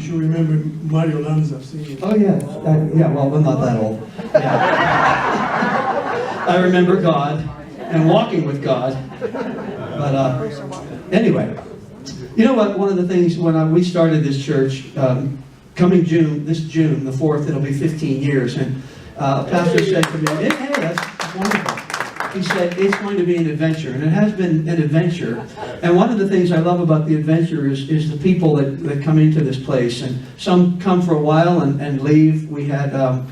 should remember Mario Lanza singing. Oh, yeah. Yeah, well, I'm not that old. Yeah. I remember God and walking with God. But anyway, you know what? One of the things when we started this church, coming this June, the 4th, it'll be 15 years. And a pastor said to me, hey, that's wonderful. He said, it's going to be an adventure. And it has been an adventure. And one of the things I love about the adventure is the people that come into this place. And some come for a while and leave. We had a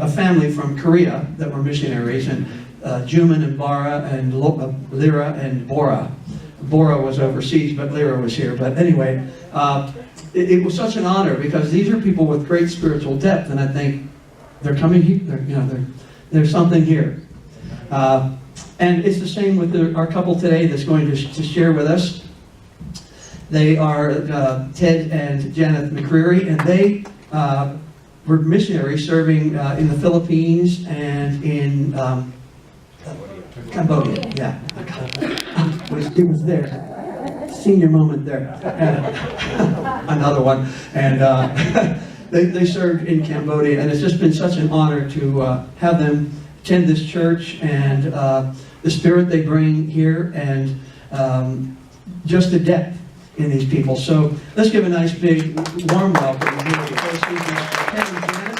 family from Korea that were missionaries. And Juman and Bara and Lyra and Bora. Bora was overseas, but Lyra was here. But anyway, it was such an honor because these are people with great spiritual depth. And I think they're coming here. There's something here. And it's the same with our couple today that's going to share with us. They are Ted and Janet McCreary, and they were missionaries serving in the Philippines and in Cambodia. Yeah. It was their senior moment there. Another one. And They served in Cambodia, and it's just been such an honor to have them attend this church and the spirit they bring here and just the depth in these people. So let's give a nice big warm welcome here to the first speakers, Ted and Janet.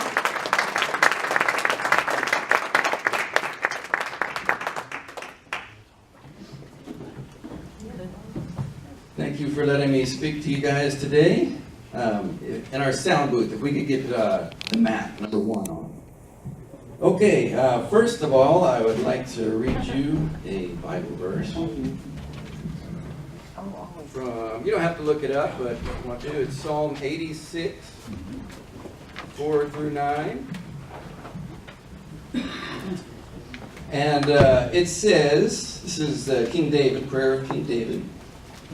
Thank you for letting me speak to you guys today. In our sound booth, if we could get the map number 1 on. Okay, first of all, I would like to read you a Bible verse. You don't have to look it up, but if you want to, it's Psalm 86, 4 through 9. And it says, this is King David, prayer of King David.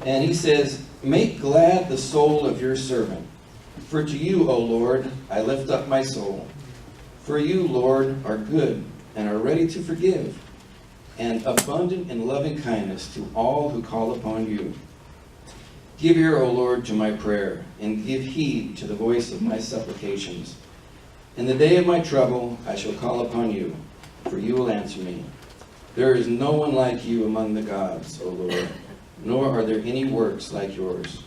And he says, "Make glad the soul of your servant. For to you, O Lord, I lift up my soul. For you, Lord, are good and are ready to forgive, and abundant in loving kindness to all who call upon you. Give ear, O Lord, to my prayer, and give heed to the voice of my supplications. In the day of my trouble I shall call upon you, for you will answer me. There is no one like you among the gods, O Lord, nor are there any works like yours.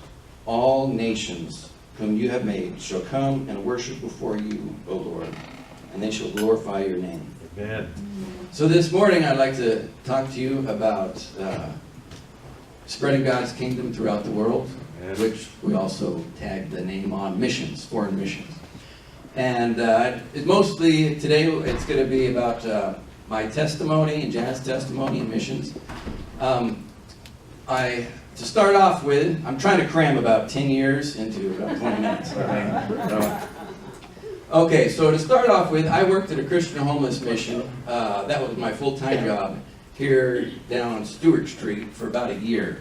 All nations whom you have made shall come and worship before you, O Lord, and they shall glorify your name." Amen. So this morning I'd like to talk to you about spreading God's kingdom throughout the world, which we also tagged the name on missions, foreign missions. And mostly today it's going to be about my testimony and Janet's testimony in missions. To start off with, I'm trying to cram about 10 years into about 20 minutes. Okay, so to start off with, I worked at a Christian homeless mission. That was my full-time job here down Stewart Street for about a year.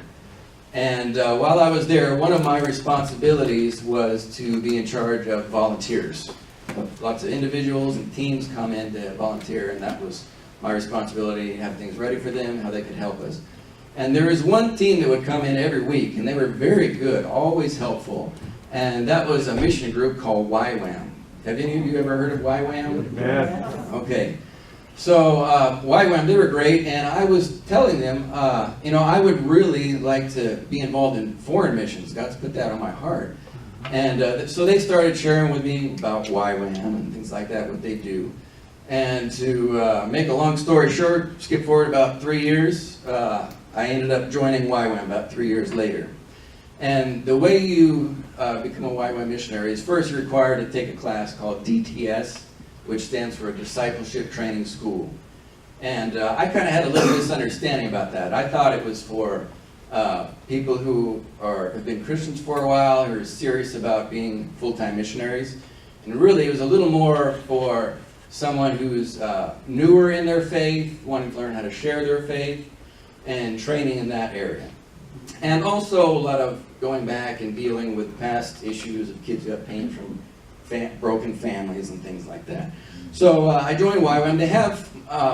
And while I was there, one of my responsibilities was to be in charge of volunteers. Lots of individuals and teams come in to volunteer, and that was my responsibility, have things ready for them, how they could help us. And there was one team that would come in every week, and they were very good, always helpful. And that was a mission group called YWAM. Have any of you ever heard of YWAM? Yeah. Okay. So YWAM, they were great, and I was telling them, I would really like to be involved in foreign missions. God's put that on my heart. And so they started sharing with me about YWAM and things like that, what they do. And to make a long story short, skip forward about 3 years, I ended up joining YWAM about 3 years later. And the way you become a YWAM missionary is first you're required to take a class called DTS, which stands for Discipleship Training School. And I kind of had a little misunderstanding about that. I thought it was for people who have been Christians for a while, who are serious about being full-time missionaries. And really it was a little more for someone who's newer in their faith, wanting to learn how to share their faith, and training in that area. And also a lot of going back and dealing with past issues of kids who have pain from broken families and things like that. So I joined YWAM. They have,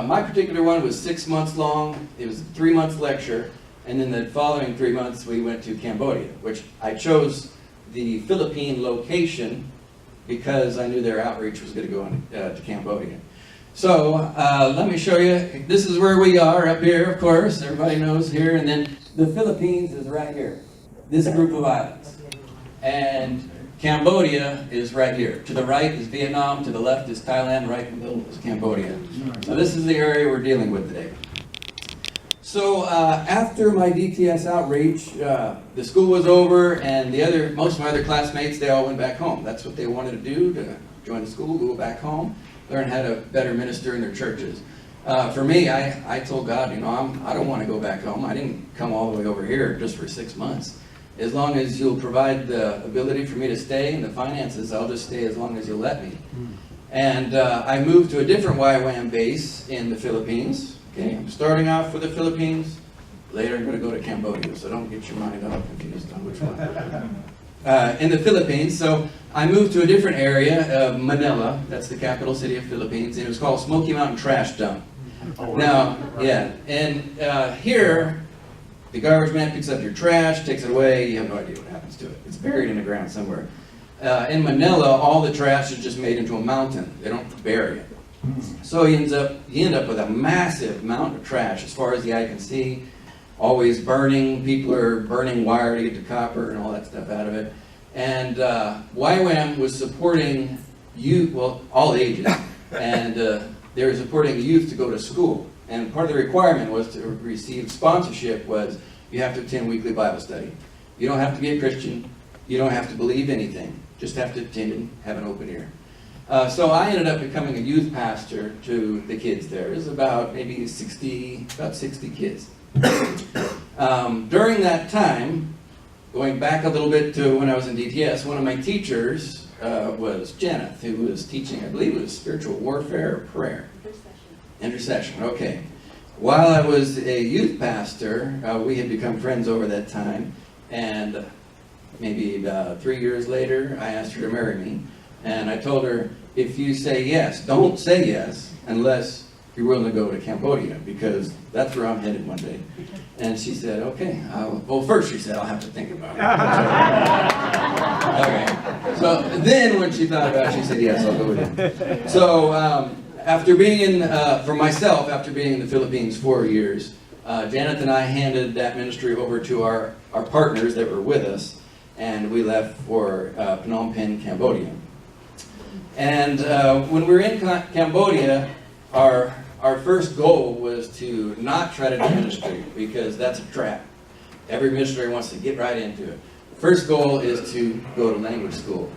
my particular one was 6 months long. It was a 3 month lecture. And then the following 3 months we went to Cambodia, which I chose the Philippine location because I knew their outreach was going to go to Cambodia. So let me show you. This is where we are up here, of course. Everybody knows here. And then the Philippines is right here, this group of islands. And Cambodia is right here. To the right is Vietnam, to the left is Thailand, right in the middle is Cambodia. So this is the area we're dealing with today. So after my DTS outreach, the school was over, and most of my other classmates, they all went back home. That's what they wanted to do, to join the school, go back home, learn how to better minister in their churches. For me, I told God, you know, I don't want to go back home. I didn't come all the way over here just for 6 months. As long as you'll provide the ability for me to stay and the finances, I'll just stay as long as you'll let me. And I moved to a different YWAM base in the Philippines. Okay, I'm starting off with the Philippines. Later I'm going to go to Cambodia, so don't get your mind all confused on which one. In the Philippines, so I moved to a different area, Manila. That's the capital city of Philippines, and it was called Smoky Mountain Trash Dump. Now, yeah, and here, the garbage man picks up your trash, takes it away, you have no idea what happens to it. It's buried in the ground somewhere. In Manila, all the trash is just made into a mountain. They don't bury it. So you end up with a massive amount of trash as far as the eye can see, always burning. People are burning wire to get the copper and all that stuff out of it. And YWAM was supporting youth, well, all ages, and they were supporting youth to go to school. And part of the requirement was to receive sponsorship was you have to attend weekly Bible study. You don't have to be a Christian. You don't have to believe anything. Just have to attend and have an open ear. So I ended up becoming a youth pastor to the kids there. It was about maybe 60 kids. During that time, going back a little bit to when I was in DTS, one of my teachers was Janeth, who was teaching, I believe it was spiritual warfare or prayer. Intercession, okay. While I was a youth pastor, we had become friends over that time, and maybe about 3 years later, I asked her to marry me, and I told her, if you say yes, don't say yes unless you're willing to go to Cambodia, because that's where I'm headed one day. And she said, okay. Well, first she said, I'll have to think about it. Okay. So then when she thought about it, she said, yes, I'll go with you. So after being for myself, after being in the Philippines 4 years, Janeth and I handed that ministry over to our partners that were with us, and we left for Phnom Penh, Cambodia. And when we were in Cambodia, our first goal was to not try to do ministry, because that's a trap. Every missionary wants to get right into it. First goal is to go to language school.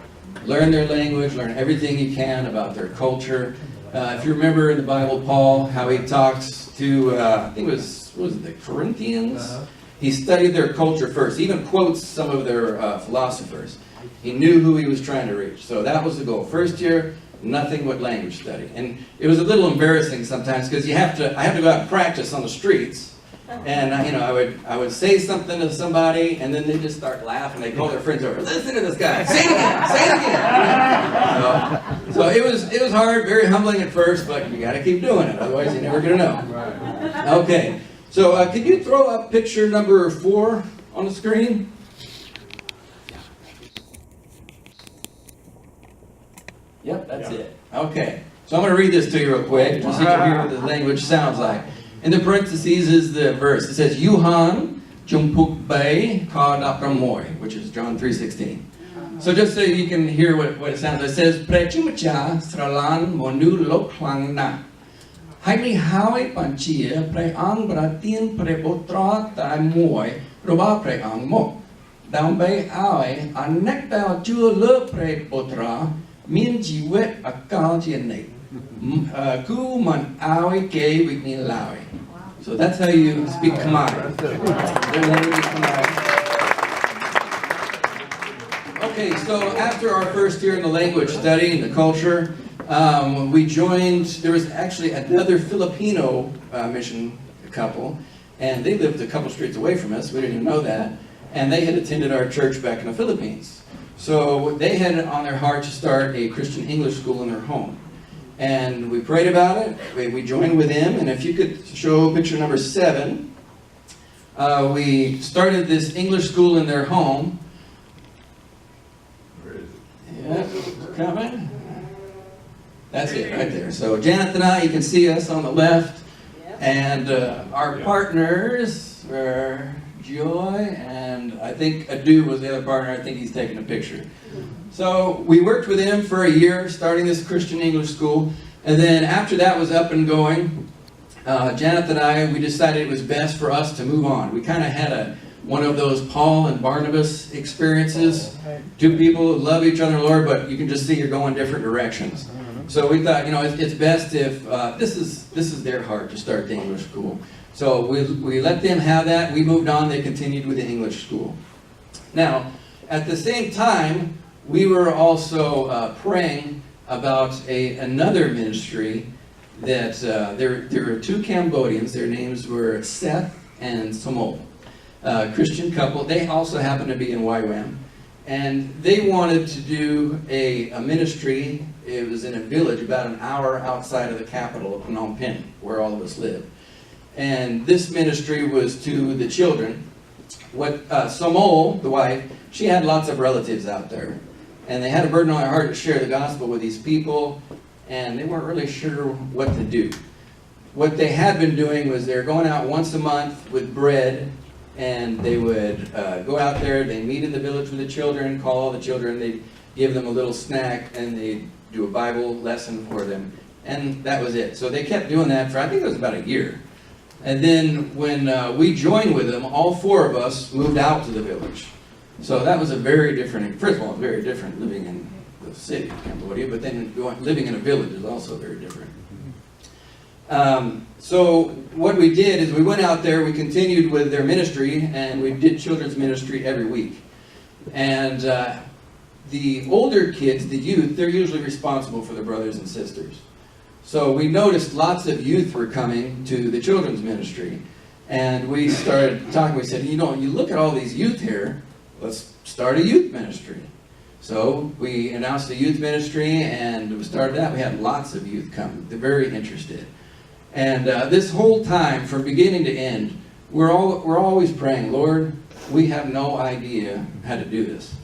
Learn their language, learn everything you can about their culture. If you remember in the Bible, Paul, how he talks to, I think it was the Corinthians? He studied their culture first. He even quotes some of their philosophers. He knew who he was trying to reach. So that was the goal. First year, nothing but language study. And it was a little embarrassing sometimes, because I have to go out and practice on the streets. And I would say something to somebody, and then they just start laughing. They call their friends over. Listen to this guy. Say it again. Say it again. So it was hard, very humbling at first, but you got to keep doing it. Otherwise, you're never going to know. Okay. So could you throw up picture number 4 on the screen? Yep, that's it. Okay. So I'm going to read this to you real quick, just so you can hear what the language sounds like. In the parentheses is the verse. It says, Yuhan Jumpuk Bay Ka Dapramoy, which is John 3:16. So just so you can hear what it sounds like, it says, Prechimacha Sralan Monu Loklang Na. Haimi Hawi Panchia Preang Bratin Prebotra Tamoy Roba Preang Mo. Down Bay Awe, Anek Bell Jua Le Prebotra, Min Jiwet Akal Jianate. Ku Man Awe Gay with me Lawi. So that's how you speak Khmer. Okay, so after our first year in the language study and the culture, we joined, there was actually another Filipino mission couple, and they lived a couple streets away from us. We didn't even know that. And they had attended our church back in the Philippines. So they had it on their heart to start a Christian English school in their home. And we prayed about it. We joined with them. And if you could show picture number 7, we started this English school in their home. coming. That's it right there. So Janet and I, you can see us on the left. And our partners were Joy, and I think Adu was the other partner. I think he's taking a picture. So we worked with him for a year, starting this Christian English school. And then after that was up and going, Janet and I, we decided it was best for us to move on. We kind of had one of those Paul and Barnabas experiences. Two people who love each other in the Lord, but you can just see you're going different directions. So we thought, it's best if this is their heart to start the English school. So we let them have that. We moved on. They continued with the English school. Now, at the same time, we were also praying about another ministry that there were two Cambodians. Their names were Seth and Somol, Christian couple. They also happened to be in YWAM. And they wanted to do a ministry. It was in a village about an hour outside of the capital of Phnom Penh, where all of us live. And this ministry was to the children. Somol, the wife, she had lots of relatives out there. And they had a burden on their heart to share the gospel with these people, and they weren't really sure what to do. What they had been doing was they were going out once a month with bread, and they would go out there, they'd meet in the village with the children, call all the children, they'd give them a little snack, and they'd do a Bible lesson for them. And that was it. So they kept doing that for, I think it was about a year. And then when we joined with them, all four of us moved out to the village. So that was a very different, first of all, very different living in the city of Cambodia, but then living in a village is also very different. So what we did is we went out there, we continued with their ministry, and we did children's ministry every week. And the older kids, the youth, they're usually responsible for their brothers and sisters. So we noticed lots of youth were coming to the children's ministry. And we started talking, we said, you look at all these youth here, let's start a youth ministry. So we announced a youth ministry, and we started that. We had lots of youth come. They're very interested. And this whole time, from beginning to end, we're always praying, Lord, we have no idea how to do this.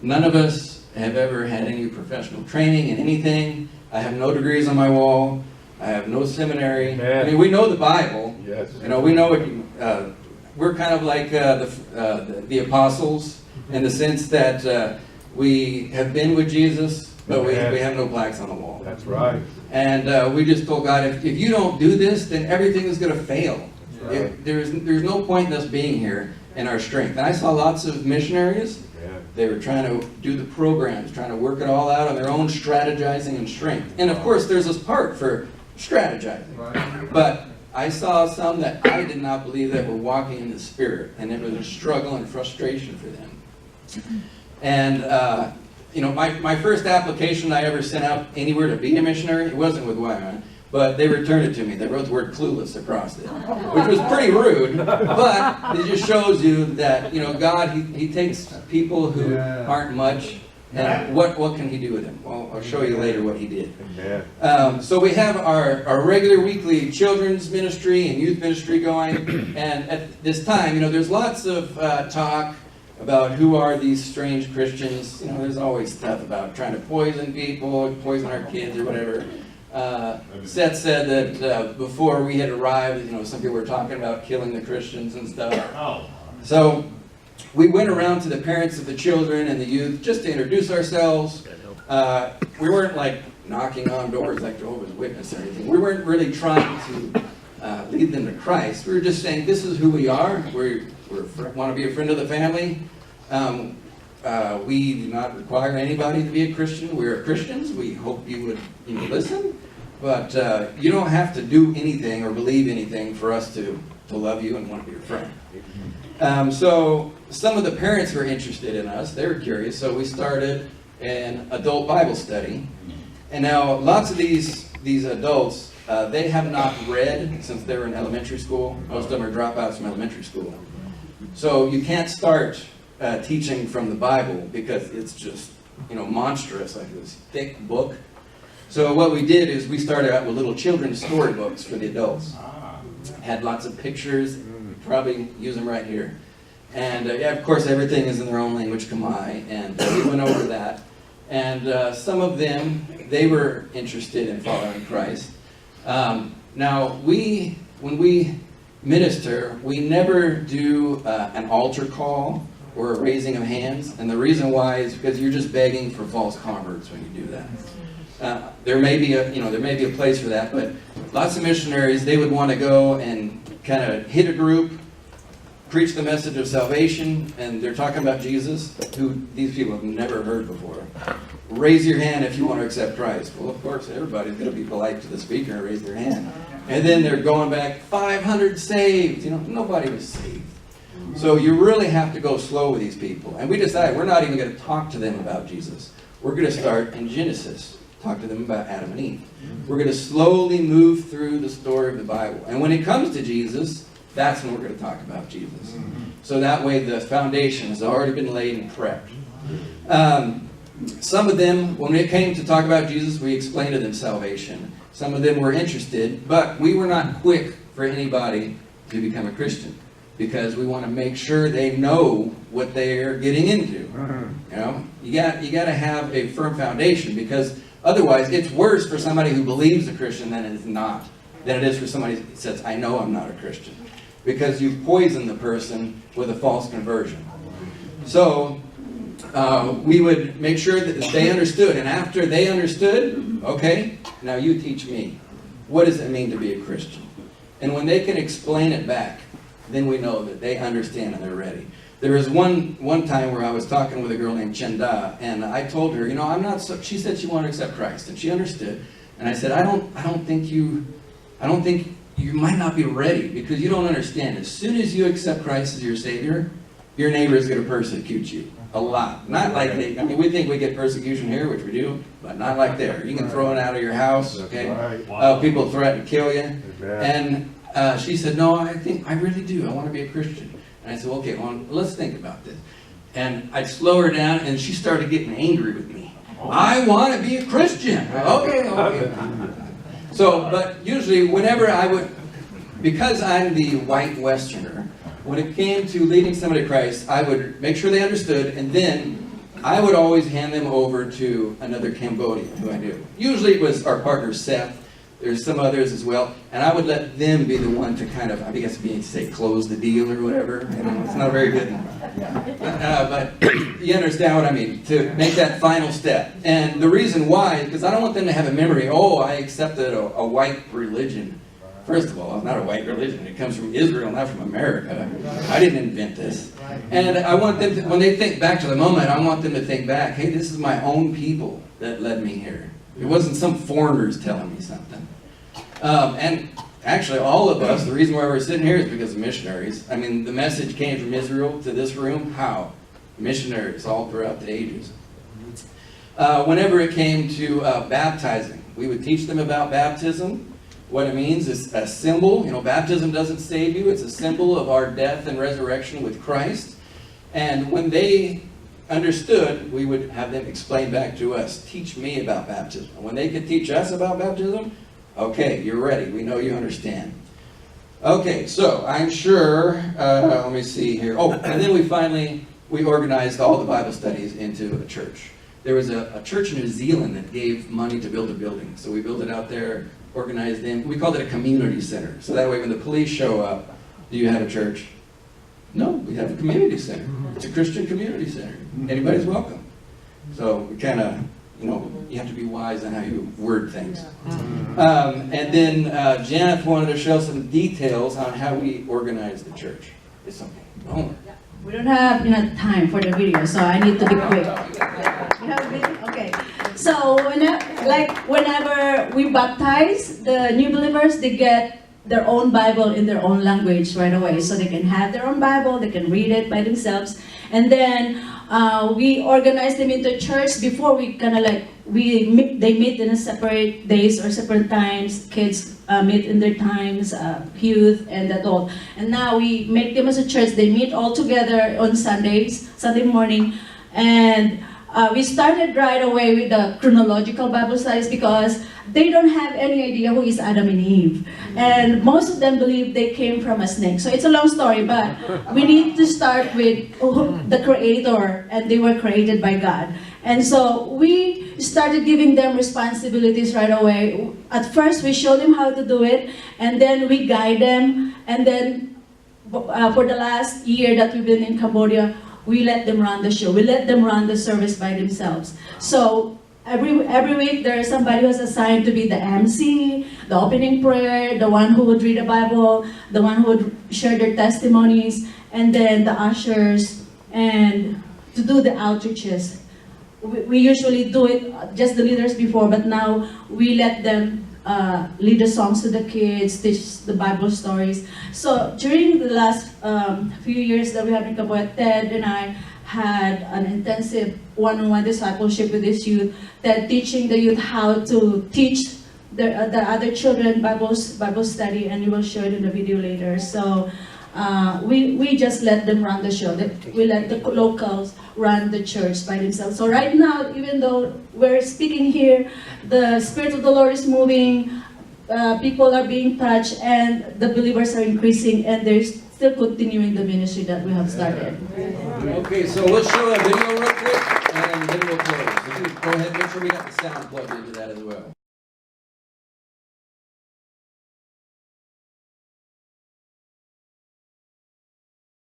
None of us have ever had any professional training in anything. I have no degrees on my wall. I have no seminary. I mean, we know the Bible. Yes. We know it. We're kind of like the apostles in the sense that we have been with Jesus, but we have no plaques on the wall. That's right. And we just told God, if you don't do this, then everything is going to fail. Right. There's no point in us being here in our strength. And I saw lots of missionaries. Yeah. They were trying to do the programs, trying to work it all out on their own strategizing and strength. And of course, there's this part for strategizing. Right. But I saw some that I did not believe that were walking in the Spirit, and it was a struggle and frustration for them. And my first application I ever sent out anywhere to be a missionary, it wasn't with YWAM, but they returned it to me. They wrote the word clueless across it, which was pretty rude, but it just shows you that, God, He takes people who aren't much, and what can He do with them? Well, I'll show you later what He did. So we have our regular weekly children's ministry and youth ministry going, and at this time, there's lots of talk about who are these strange Christians. There's always stuff about trying to poison people, poison our kids or whatever. Seth said that before we had arrived, some people were talking about killing the Christians and stuff. Oh. So we went around to the parents of the children and the youth just to introduce ourselves. We weren't like knocking on doors like Jehovah's Witness or anything. We weren't really trying to lead them to Christ. We were just saying, this is who we are. We want to be a friend of the family. We do not require anybody to be a Christian. We're Christians. We hope you would listen. But you don't have to do anything or believe anything for us to love you and want to be your friend. So some of the parents were interested in us. They were curious. So we started an adult Bible study. And now lots of these adults, they have not read since they were in elementary school. Most of them are dropouts from elementary school. So you can't start teaching from the Bible because it's just, monstrous, like this thick book. So what we did is we started out with little children's storybooks for the adults. Had lots of pictures, probably use them right here. And of course everything is in their own language, Khmer, and we went over that. And some of them, they were interested in following Christ. Now, when we minister, we never do an altar call or a raising of hands. And the reason why is because you're just begging for false converts when you do that. There may be a place for that, but lots of missionaries, they would want to go and kind of hit a group, preach the message of salvation, and they're talking about Jesus, who these people have never heard before. Raise your hand if you want to accept Christ. Well, of course, everybody's going to be polite to the speaker and raise their hand. And then they're going back, 500 saved. Nobody was saved. So you really have to go slow with these people. And we decided we're not even going to talk to them about Jesus. We're going to start in Genesis, talk to them about Adam and Eve. We're going to slowly move through the story of the Bible. And when it comes to Jesus, that's when we're going to talk about Jesus. So that way the foundation has already been laid and prepped. Some of them, when it came to talk about Jesus, we explained to them salvation. Some of them were interested, but we were not quick for anybody to become a Christian, because we want to make sure they know what they're getting into. You got to have a firm foundation, because otherwise it's worse for somebody who believes a Christian than it is for somebody who says, I know I'm not a Christian, because you've poisoned the person with a false conversion. So we would make sure that they understood, and after they understood, okay, now you teach me. What does it mean to be a Christian? And when they can explain it back, then we know that they understand and they're ready. There was one time where I was talking with a girl named Chenda, and I told her, I'm not so, she said she wanted to accept Christ, and she understood. And I said, I don't think you might not be ready, because you don't understand. As soon as you accept Christ as your Savior, your neighbor is going to persecute you. A lot. Not like we think we get persecution here, which we do, but not like there. You can throw it out of your house, okay? People threaten to kill you. And she said, no, I really do. I want to be a Christian. And I said, well, okay, well, let's think about this. And I'd slow her down, and she started getting angry with me. I want to be a Christian. Okay. So, but usually whenever I would, because I'm the white Westerner, when it came to leading somebody to Christ, I would make sure they understood, and then I would always hand them over to another Cambodian who I knew. Usually it was our partner Seth. There's some others as well, and I would let them be the one to kind of, I guess, close the deal or whatever. It's not very good. But you understand what I mean, to make that final step. And the reason why is because I don't want them to have a memory, I accepted a white religion. First of all, it's not a white religion. It comes from Israel, not from America. I didn't invent this. And I want them to, when they think back to the moment, I want them to think back, hey, this is my own people that led me here. It wasn't some foreigners telling me something. And actually, all of us, the reason why we're sitting here is because of missionaries. I mean, the message came from Israel to this room. How? Missionaries all throughout the ages. Whenever it came to baptizing, we would teach them about baptism. What it means is a symbol. Baptism doesn't save you. It's a symbol of our death and resurrection with Christ. And when they understood, we would have them explain back to us, teach me about baptism. When they could teach us about baptism, okay, you're ready. We know you understand. Okay, so I'm sure, let me see here. And then we organized all the Bible studies into a church. There was a church in New Zealand that gave money to build a building. So we built it out there, organized them. We called it a community center. So that way when the police show up, do you have a church? No, we have a community center. It's a Christian community center. Anybody's welcome. So we kind of, you have to be wise on how you word things. And then Janet wanted to show some details on how we organize the church. It's okay. We don't have enough time for the video, so I need to be quick. You have a video? Okay. So whenever we baptize the new believers, they get their own Bible in their own language right away. So they can have their own Bible, they can read it by themselves. And then we organize them into church. Before we they meet in a separate days or separate times. Kids meet in their times, youth and adult. And now we make them as a church. They meet all together on Sunday morning. And we started right away with the chronological Bible studies because they don't have any idea who is Adam and Eve. And most of them believe they came from a snake. So it's a long story, but we need to start with the Creator, and they were created by God. And so we started giving them responsibilities right away. At first, we showed them how to do it, and then we guide them. And then for the last year that we've been in Cambodia, we let them run the show. We let them run the service by themselves. So every week there is somebody who's assigned to be the MC, the opening prayer, the one who would read the Bible, the one who would share their testimonies, and then the ushers, and to do the outreaches. We usually do it, just the leaders before, but now we let them lead the songs to the kids, teach the Bible stories. So during the last few years that we have in Cambodia, Ted and I had an intensive one-on-one discipleship with this youth, Ted teaching the youth how to teach the other children Bible study, and we will show it in the video later. So we just let them run the show. We let the locals run the church by themselves. So right now, even though we're speaking here, the Spirit of the Lord is moving, people are being touched, and the believers are increasing, and they're still continuing the ministry that we have started. Okay, so let's show a video real quick, and then we'll close. So go ahead, make sure we got the sound plugged into that as well.